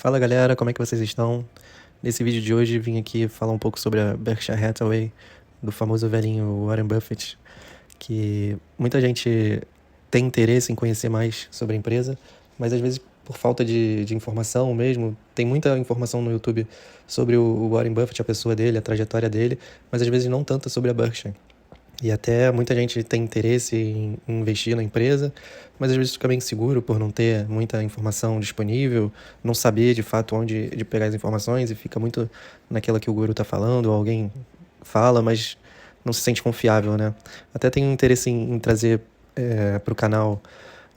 Fala galera, como é que vocês estão? Nesse vídeo de hoje vim aqui falar um pouco sobre a Berkshire Hathaway, do famoso velhinho Warren Buffett, que muita gente tem interesse em conhecer mais sobre a empresa, mas às vezes por falta de informação mesmo, tem muita informação no YouTube sobre o Warren Buffett, a pessoa dele, a trajetória dele, mas às vezes não tanta sobre a Berkshire. E até muita gente tem interesse em investir na empresa, mas às vezes fica bem inseguro por não ter muita informação disponível, não saber de fato onde de pegar as informações e fica muito naquela que o guru está falando, ou alguém fala, mas não se sente confiável, né? Até tenho interesse em trazer para o canal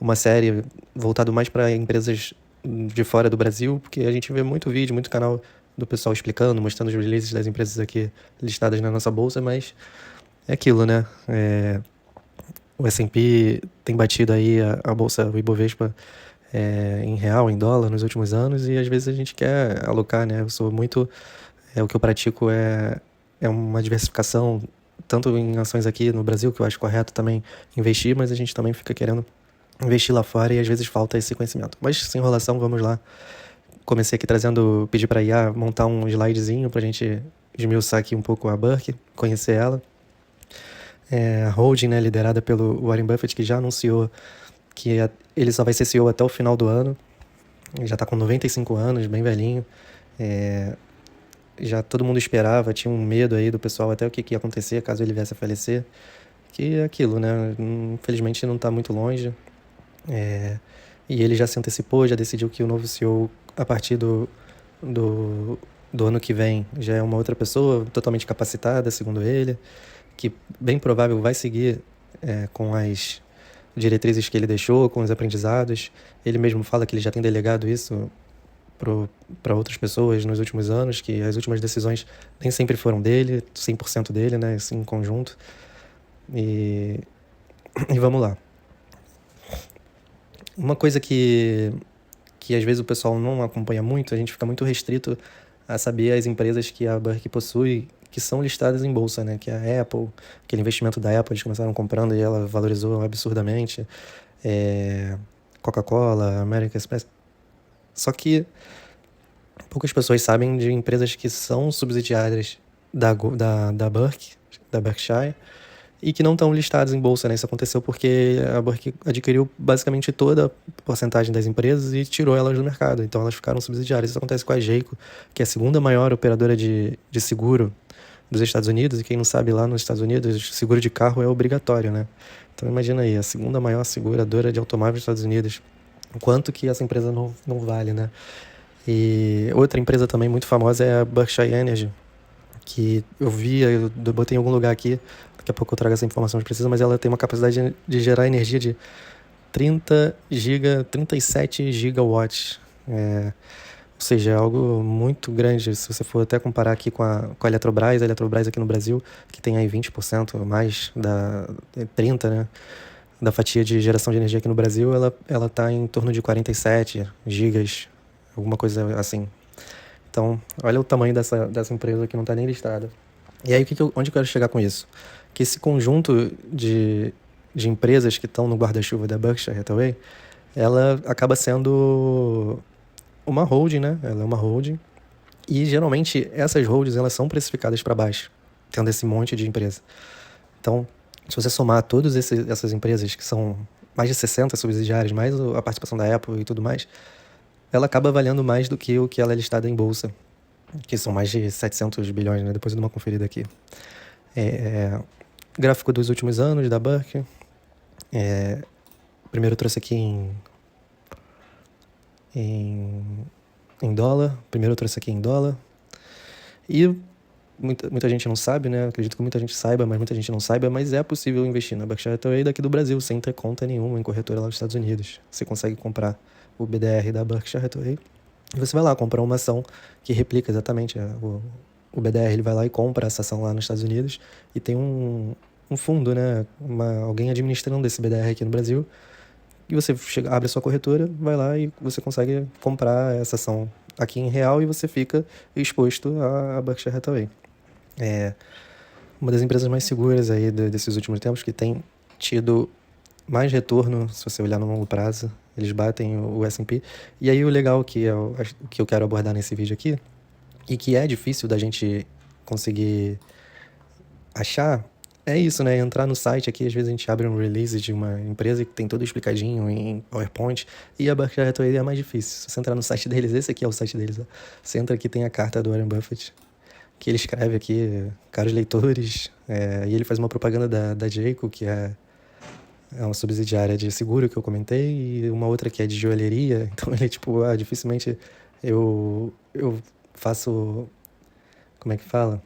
uma série voltado mais para empresas de fora do Brasil, porque a gente vê muito vídeo, muito canal do pessoal explicando, mostrando os releases das empresas aqui listadas na nossa bolsa, mas é aquilo, né? O S&P tem batido aí a bolsa, o Ibovespa, em real, em dólar nos últimos anos e às vezes a gente quer alocar, né? Eu sou muito, o que eu pratico é uma diversificação, tanto em ações aqui no Brasil, que eu acho correto também investir, mas a gente também fica querendo investir lá fora e às vezes falta esse conhecimento. Mas sem enrolação, vamos lá. Comecei aqui pedi para a IA montar um slidezinho pra gente esmiuçar aqui um pouco a Burke, conhecer ela. A holding, né, liderada pelo Warren Buffett, que já anunciou que ele só vai ser CEO até o final do ano. Ele já está com 95 anos, bem velhinho. Já todo mundo esperava, tinha um medo aí do pessoal até o que ia acontecer caso ele viesse a falecer. Que é aquilo, né? Infelizmente não está muito longe. E ele já se antecipou, já decidiu que o novo CEO, a partir do ano que vem, já é uma outra pessoa, totalmente capacitada, segundo ele, que bem provável vai seguir com as diretrizes que ele deixou, com os aprendizados. Ele mesmo fala que ele já tem delegado isso para outras pessoas nos últimos anos, que as últimas decisões nem sempre foram dele, 100% dele, né, assim, em conjunto. E vamos lá. Uma coisa que às vezes o pessoal não acompanha muito, a gente fica muito restrito a saber as empresas que a Burke possui, que são listadas em bolsa, né? Que é a Apple, aquele investimento da Apple, eles começaram comprando e ela valorizou absurdamente. Coca-Cola, American Express. Só que poucas pessoas sabem de empresas que são subsidiárias da Burke, da Berkshire, e que não estão listadas em bolsa, né? Isso aconteceu porque a Burke adquiriu basicamente toda a porcentagem das empresas e tirou elas do mercado. Então elas ficaram subsidiárias. Isso acontece com a Geico, que é a segunda maior operadora de seguro dos Estados Unidos. E quem não sabe, lá nos Estados Unidos, seguro de carro é obrigatório, né? Então imagina aí, a segunda maior seguradora de automóveis dos Estados Unidos. O quanto que essa empresa não vale, né? E outra empresa também muito famosa é a Berkshire Energy, que eu botei em algum lugar aqui, daqui a pouco eu trago essa informação precisa, mas ela tem uma capacidade de gerar energia de 37 gigawatts. Ou seja, é algo muito grande. Se você for até comparar aqui com a Eletrobras aqui no Brasil, que tem aí 20% mais 30%, né, da fatia de geração de energia aqui no Brasil, ela está em torno de 47 gigas, alguma coisa assim. Então, olha o tamanho dessa empresa que não está nem listada. E aí, onde eu quero chegar com isso? Que esse conjunto de empresas que estão no guarda-chuva da Berkshire Hathaway, ela acaba sendo uma holding, né? Ela é uma holding. E, geralmente, essas holdings, elas são precificadas para baixo, tendo esse monte de empresa. Então, se você somar todas essas empresas, que são mais de 60 subsidiárias, mais a participação da Apple e tudo mais, ela acaba valendo mais do que o que ela é listada em bolsa, que são mais de 700 bilhões, né? Depois eu dou uma conferida aqui. Gráfico dos últimos anos da Burke. Primeiro eu trouxe aqui em dólar. E muita gente não sabe, né? Acredito que muita gente saiba, mas muita gente não saiba, mas é possível investir na Berkshire Hathaway daqui do Brasil, sem ter conta nenhuma em corretora lá nos Estados Unidos. Você consegue comprar o BDR da Berkshire Hathaway e você vai lá comprar uma ação que replica exatamente o BDR. Ele vai lá e compra essa ação lá nos Estados Unidos e tem um fundo, né? Alguém administrando esse BDR aqui no Brasil. E você abre a sua corretora, vai lá e você consegue comprar essa ação aqui em real e você fica exposto à Berkshire Hathaway. É uma das empresas mais seguras aí desses últimos tempos, que tem tido mais retorno, se você olhar no longo prazo. Eles batem o S&P. E aí o legal que é o que eu quero abordar nesse vídeo aqui, e que é difícil da gente conseguir achar, é isso, né? Entrar no site aqui, às vezes a gente abre um release de uma empresa que tem tudo explicadinho em PowerPoint, e a Berkshire Hathaway é mais difícil. Se você entrar no site deles, esse aqui é o site deles, ó. Você entra aqui, tem a carta do Warren Buffett, que ele escreve aqui, caros leitores, e ele faz uma propaganda da Jayco, que é uma subsidiária de seguro que eu comentei, e uma outra que é de joalheria. Então ele, tipo, dificilmente eu faço, como é que fala?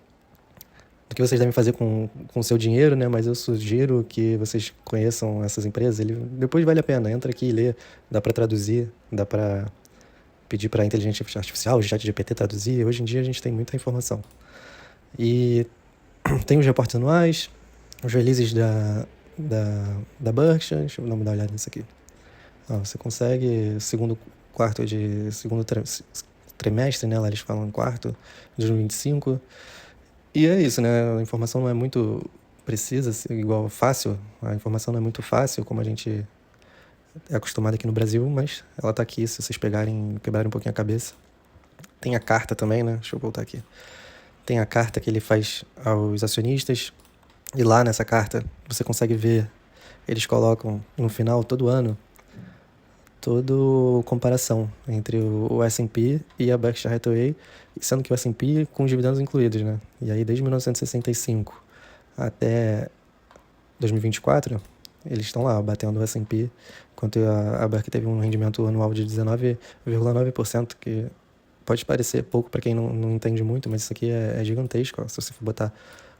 Do que vocês devem fazer com o seu dinheiro, né? Mas eu sugiro que vocês conheçam essas empresas. Ele depois vale a pena, entra aqui e lê. Dá para traduzir, dá para pedir para a inteligência artificial, o ChatGPT traduzir. Hoje em dia a gente tem muita informação. E tem os reportes anuais, os releases da Berkshire. Deixa eu dar uma olhada nisso aqui. Você consegue segundo trimestre, né? Lá eles falam quarto de 2025. E é isso, né? A informação não é muito precisa, igual fácil. A informação não é muito fácil, como a gente é acostumado aqui no Brasil, mas ela tá aqui, se vocês quebrarem um pouquinho a cabeça. Tem a carta também, né? Deixa eu voltar aqui. Tem a carta que ele faz aos acionistas. E lá nessa carta, você consegue ver, eles colocam no final, todo ano, toda comparação entre o S&P e a Berkshire Hathaway, sendo que o S&P com os dividendos incluídos, né? E aí, desde 1965 até 2024, eles estão lá, batendo o S&P, enquanto a Berkshire teve um rendimento anual de 19,9%, que pode parecer pouco para quem não entende muito, mas isso aqui é gigantesco. Ó. Se você for botar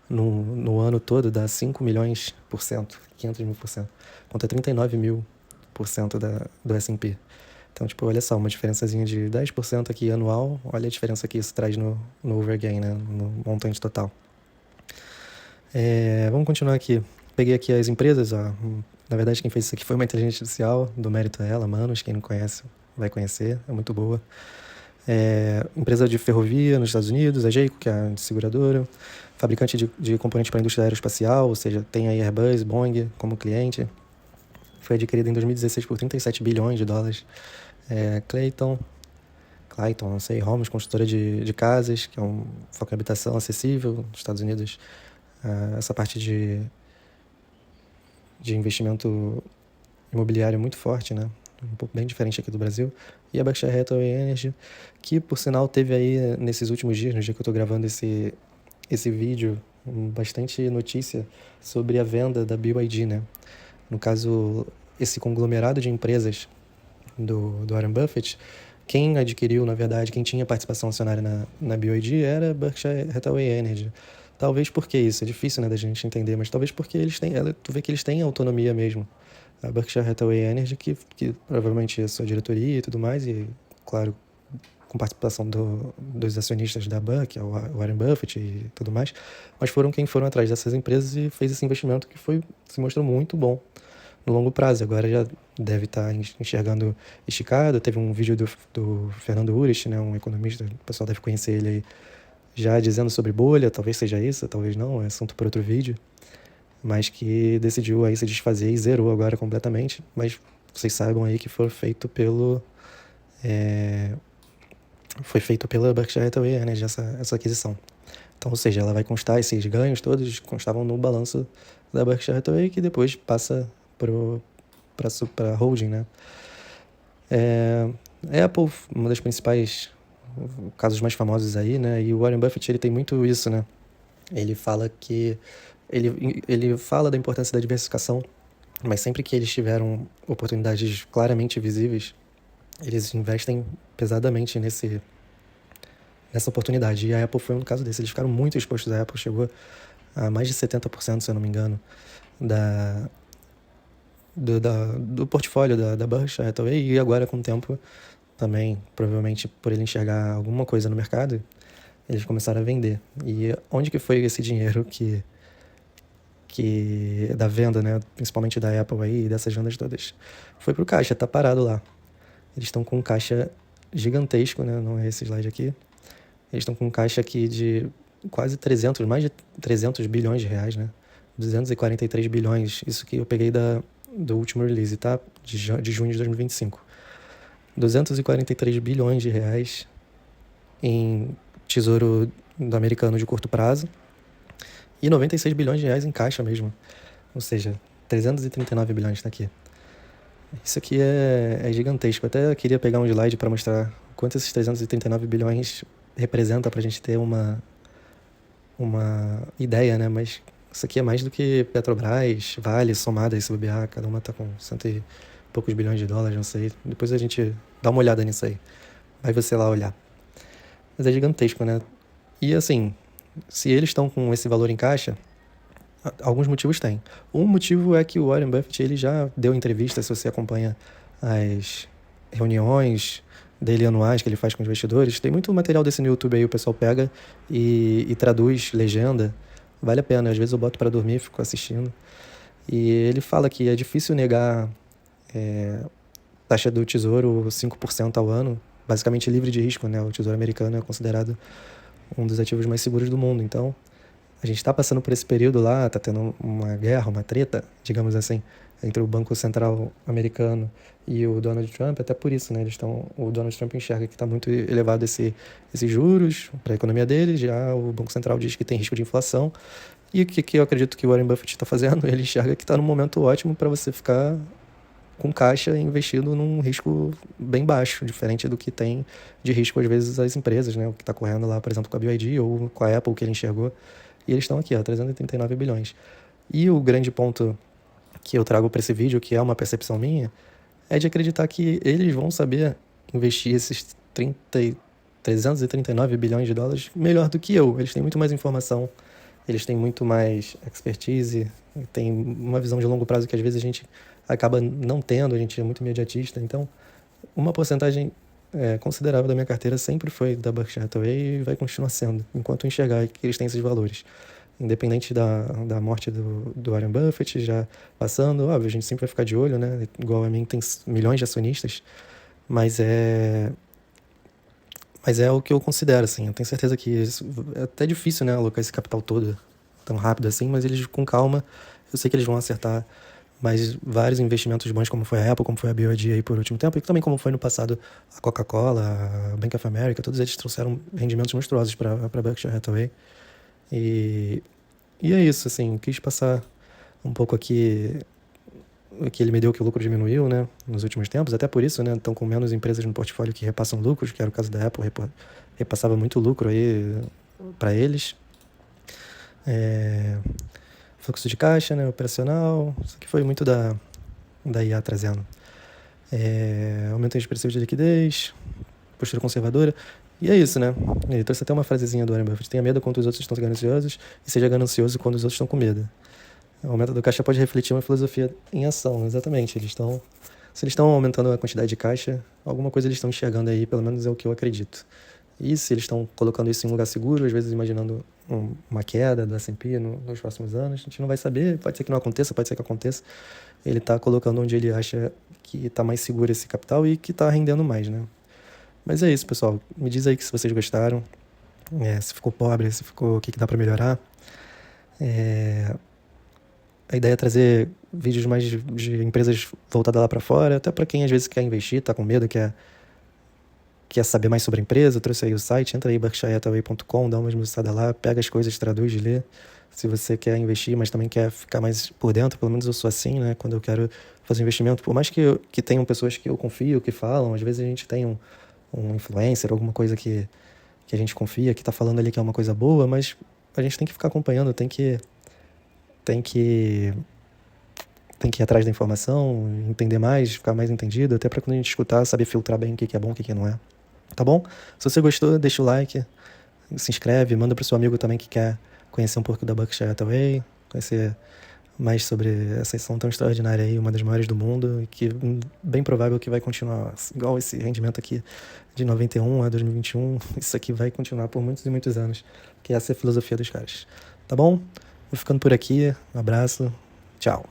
no ano todo, dá 5 milhões por cento, 500 mil por cento, contra 39 mil por cento do S&P. Então, tipo, olha só, uma diferençazinha de 10% aqui anual, olha a diferença que isso traz no overgain, né, no montante total. Vamos continuar aqui. Peguei aqui as empresas, ó. Na verdade, quem fez isso aqui foi uma inteligência artificial, do mérito a ela, Manos, quem não conhece vai conhecer, é muito boa. Empresa de ferrovia nos Estados Unidos, a Jayco, que é a seguradora, fabricante de componentes para a indústria aeroespacial, ou seja, tem aí Airbus, Boeing como cliente. Foi adquirida em 2016 por 37 bilhões de dólares. Clayton, não sei, Homes, construtora de casas, que é um foco em habitação acessível nos Estados Unidos. Essa parte de investimento imobiliário é muito forte, né? Um pouco bem diferente aqui do Brasil. E a Berkshire Hathaway Energy, que por sinal teve aí nesses últimos dias, no dia que eu estou gravando esse vídeo, bastante notícia sobre a venda da BYD, né? No caso, esse conglomerado de empresas do Warren Buffett, quem adquiriu, na verdade, quem tinha participação acionária na BYD era a Berkshire Hathaway Energy. Talvez porque isso, é difícil, né, da gente entender, mas talvez porque tu vê que eles têm autonomia mesmo. A Berkshire Hathaway Energy, que provavelmente é sua diretoria e tudo mais, e, claro, com participação dos acionistas da Buck, o Warren Buffett e tudo mais, mas foram atrás dessas empresas e fez esse investimento que se mostrou muito bom no longo prazo. Agora já deve estar enxergando esticado. Teve um vídeo do Fernando Urich, né, um economista, o pessoal deve conhecer ele aí, já dizendo sobre bolha, talvez seja isso, talvez não, é assunto para outro vídeo, mas que decidiu aí se desfazer e zerou agora completamente, mas vocês saibam aí que foi feito pela Berkshire Hathaway, né, essa aquisição. Então, ou seja, ela vai constar, esses ganhos todos constavam no balanço da Berkshire Hathaway, que depois passa para a holding, né? Apple, uma das principais casos mais famosos aí, né? E o Warren Buffett, ele tem muito isso, né? Ele fala que ele fala da importância da diversificação, mas sempre que eles tiveram oportunidades claramente visíveis, eles investem pesadamente nessa oportunidade. E a Apple foi um caso desse. Eles ficaram muito expostos. A Apple chegou a mais de 70%, se eu não me engano, do portfólio da Berkshire Hathaway, e agora com o tempo também, provavelmente por ele enxergar alguma coisa no mercado, eles começaram a vender. E onde que foi esse dinheiro que da venda, né, principalmente da Apple aí, dessas vendas todas? Foi pro caixa, tá parado lá. Eles estão com um caixa gigantesco, né, não é esse slide aqui. Eles estão com um caixa aqui de quase mais de 300 bilhões de reais, né? 243 bilhões, isso que eu peguei do último release, tá? De junho de 2025. 243 bilhões de reais em tesouro do americano de curto prazo e 96 bilhões de reais em caixa mesmo. Ou seja, 339 bilhões tá aqui. Isso aqui é gigantesco. Até queria pegar um slide para mostrar quanto esses 339 bilhões representa para a gente ter uma ideia, né? Mas isso aqui é mais do que Petrobras, Vale, somadas, se bobear, cada uma tá com cento e poucos bilhões de dólares, não sei. Depois a gente dá uma olhada nisso aí. Vai você lá olhar. Mas é gigantesco, né? E assim, se eles estão com esse valor em caixa, alguns motivos tem. Um motivo é que o Warren Buffett ele já deu entrevista, se você acompanha as reuniões dele anuais que ele faz com os investidores. Tem muito material desse no YouTube aí, o pessoal pega e traduz legenda. Vale a pena, às vezes eu boto para dormir e fico assistindo. E ele fala que é difícil negar taxa do Tesouro 5% ao ano, basicamente livre de risco, né? O Tesouro americano é considerado um dos ativos mais seguros do mundo. Então, a gente está passando por esse período lá, está tendo uma guerra, uma treta, digamos assim, entre o Banco Central americano e o Donald Trump, até por isso, né? O Donald Trump enxerga que está muito elevado esses juros para a economia dele, já o Banco Central diz que tem risco de inflação. E o que eu acredito que o Warren Buffett está fazendo? Ele enxerga que está num momento ótimo para você ficar com caixa investido num risco bem baixo, diferente do que tem de risco às vezes as empresas, né? O que está correndo lá, por exemplo, com a BYD ou com a Apple, que ele enxergou. E eles estão aqui, 339 bilhões. E o grande ponto que eu trago para esse vídeo, que é uma percepção minha, é de acreditar que eles vão saber investir esses 339 bilhões de dólares melhor do que eu. Eles têm muito mais informação, eles têm muito mais expertise, têm uma visão de longo prazo que às vezes a gente acaba não tendo, a gente é muito imediatista. Então, uma porcentagem considerável da minha carteira sempre foi da Berkshire Hathaway e vai continuar sendo, enquanto eu enxergar que eles têm esses valores. Independente da morte do Warren Buffett, já passando, óbvio, a gente sempre vai ficar de olho, né? Igual a mim, tem milhões de acionistas, mas é o que eu considero, assim. Eu tenho certeza que é até difícil, né, alocar esse capital todo tão rápido assim, mas eles, com calma, eu sei que eles vão acertar. Mas vários investimentos bons, como foi a Apple, como foi a BYD aí por último tempo, e também como foi no passado a Coca-Cola, a Bank of America, todos eles trouxeram rendimentos monstruosos para a Berkshire Hathaway. E é isso, assim, quis passar um pouco aqui o que ele me deu, que o lucro diminuiu, né, nos últimos tempos, até por isso, né, estão com menos empresas no portfólio que repassam lucros, que era o caso da Apple, repassava muito lucro aí para eles. Fluxo de caixa, né, operacional, isso aqui foi muito da IA trazendo. Aumento expressivo de liquidez, postura conservadora, e é isso, né? Ele trouxe até uma frasezinha do Warren Buffett: tenha medo quando os outros estão gananciosos e seja ganancioso quando os outros estão com medo. O aumento do caixa pode refletir uma filosofia em ação, exatamente. Se eles estão aumentando a quantidade de caixa, alguma coisa eles estão enxergando aí, pelo menos é o que eu acredito. E se eles estão colocando isso em um lugar seguro, às vezes imaginando uma queda do S&P nos próximos anos, a gente não vai saber, pode ser que não aconteça, pode ser que aconteça. Ele está colocando onde ele acha que está mais seguro esse capital e que está rendendo mais, né? Mas é isso, pessoal. Me diz aí que se vocês gostaram, se ficou pobre, se ficou, o que dá para melhorar. A ideia é trazer vídeos mais de empresas voltadas lá para fora, até para quem às vezes quer investir, está com medo, quer saber mais sobre a empresa. Eu trouxe aí o site, entra aí berkshirehathaway.com, dá uma esmiuçada lá, pega as coisas, traduz, lê. Se você quer investir, mas também quer ficar mais por dentro, pelo menos eu sou assim, né? Quando eu quero fazer investimento, por mais que tenham pessoas que eu confio, que falam, às vezes a gente tem um influencer, alguma coisa que a gente confia, que tá falando ali que é uma coisa boa, mas a gente tem que ficar acompanhando, tem que ir atrás da informação, entender mais, ficar mais entendido, até para quando a gente escutar, saber filtrar bem o que é bom, o que não é. Tá bom? Se você gostou, deixa o like, se inscreve, manda pro seu amigo também que quer conhecer um pouco da Berkshire Hathaway, conhecer mais sobre essa ação tão extraordinária aí, uma das maiores do mundo, e que bem provável que vai continuar igual esse rendimento aqui de 91 a 2021. Isso aqui vai continuar por muitos e muitos anos, que essa é a filosofia dos caras. Tá bom? Vou ficando por aqui, um abraço, tchau.